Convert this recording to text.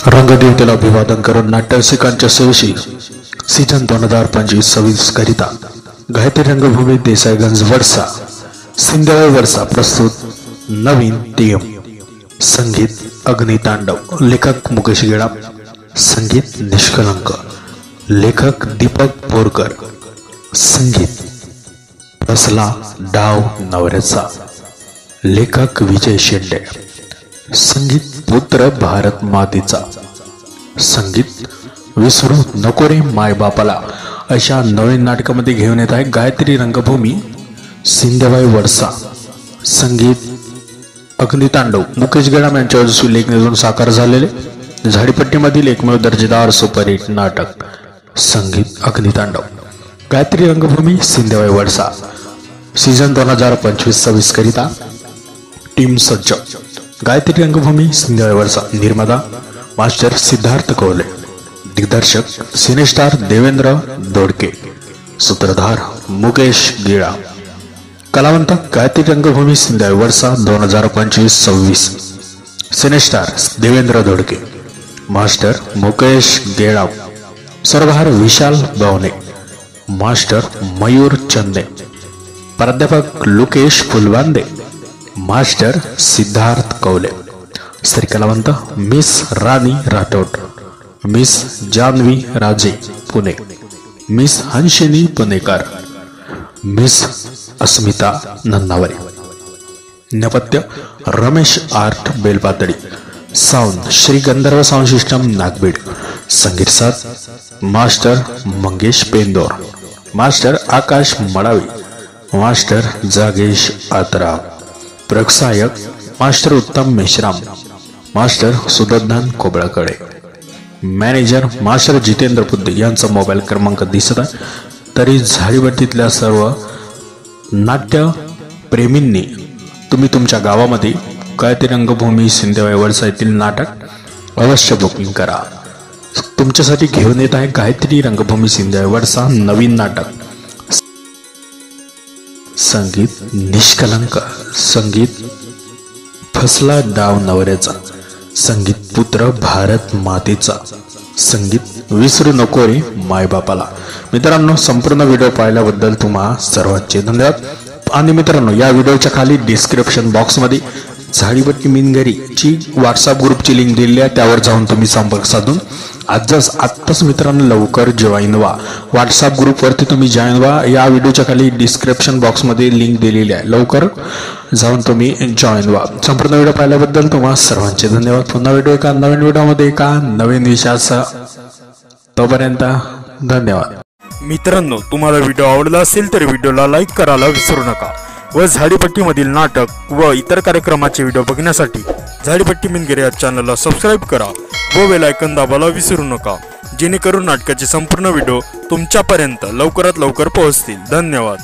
रंगदेवतेला अभिवादन करून नाट्यरसिकांच्या सेवेशी सीझन 2025 करिता गायत्री रंगभूमी देसाईगंज वडसा सिंधवाई वडसा प्रस्तुत नवीन टीम। संगीत अग्नितांडव, लेखक मुकेश गेडा, संगीत निष्कलंक, लेखक दीपक बोरकर, संगीत फसला डाव नवऱ्याचा, लेखक विजय शेंडे, संगीत पुत्र भारत मातेचा, संगीत विसरू नको रे माय बापाला अशा नवीन नाटकामध्ये घेऊन येत आहे गायत्री रंगभूमी सिंधवाई वडसा। संगीत अग्नितांडव मुकेश गेडाम यांच्या लेखनातून साकार झालेले झाडीपट्टीमधील एकमेव दर्जेदार सुपरहिट नाटक संगीत अग्नितांडव गायत्री रंगभूमी सिंधवाई वडसा सीझन 2025 करिता टीम सज्ज। गायत्री रंगभूमी सिंधवाई वडसा निर्माता मास्टर सिद्धार्थ कौले, दिग्दर्शक सिनेस्टार देवेंद्र दोडके, सूत्रधार मुकेश गेडा, कलावंत गायत्री रंगभूमी सिंधवाई वडसा 2025-26, सिनेस्टार देवेंद्र दोडके, मास्टर मुकेश गेडा, सरदार विशाल गवणे, मास्टर मयूर चंदे, प्राध्यापक लोकेश फुलवांदे, मास्टर सिद्धार्थ कौले, स्त्री कलावंत miss Rani Rathod, miss Janvi Raje Pune, miss Hansini Punekar, miss Asmita Nannaware, नेपथ्य Ramesh art Belpatli, sound Shri Gandharva sound system Nagbhid, संगीत साथ master Mangesh Pendor, master Akash Madavi, master जागेश आतरा, प्रक्षायक master Uttam Meshram, master Sudarshan Kobalkade, manager master Jitendra बुद्धे यांचा मोबाईल क्रमांक दिसत आहे। तरी झाडीपट्टीतल्या सर्व नाट्य प्रेमींनी तुम्ही तुमच्या गावामध्ये गायत्री रंगभूमी सिंधवाई वडसा येथील नाटक अवश्य बुकिंग करा। तुमच्यासाठी घेऊन येत आहे गायत्री रंगभूमी सिंधवाई वडसा नवीन नाटक संगीत निष्कलंक, संगीत फसला डाव नवऱ्याचा, संगीत पुत्र भारत मातेचा, संगीत विसरू नको रे माय बापाला। मित्रांनो, संपूर्ण व्हिडिओ पाहिल्याबद्दल तुम्हा सर्वांचे धन्यवाद। आणि मित्रांनो, या व्हिडिओच्या खाली डिस्क्रिप्शन बॉक्समध्ये झाडीपट्टी मिनगरीची व्हॉट्सअप ग्रुपची लिंक दिलेली आहे, त्यावर जाऊन तुम्ही संपर्क साधून आत्ताच मित्रांनो लवकर जॉईन व्हा। व्हॉट्सअप ग्रुपवरती तुम्ही जॉईन व्हा, या व्हिडिओच्या खाली डिस्क्रिप्शन बॉक्समध्ये लिंक दिलेली आहे, लवकर जाऊन तुम्ही जॉईन व्हा। संपूर्ण व्हिडिओ पाहिल्याबद्दल तुम्हा सर्वांचे धन्यवाद। पुन्हा व्हिडिओ एका नवीन व्हिडिओमध्ये एका नवीन विषयासह, तोपर्यंत धन्यवाद। मित्रांनो, तुम्हाला व्हिडिओ आवडला असेल तर व्हिडिओला लाईक करायला विसरू नका व झाडीपट्टीमधील नाटक व इतर कार्यक्रमाचे व्हिडिओ बघण्यासाठी झाडीपट्टी मिनगिरी या चॅनलला सबस्क्राईब करा व बेल आयकॉन दाबायला विसरू नका, जेणेकरून नाटकाचे संपूर्ण व्हिडिओ तुमच्यापर्यंत लवकरात लवकर पोहोचतील। धन्यवाद।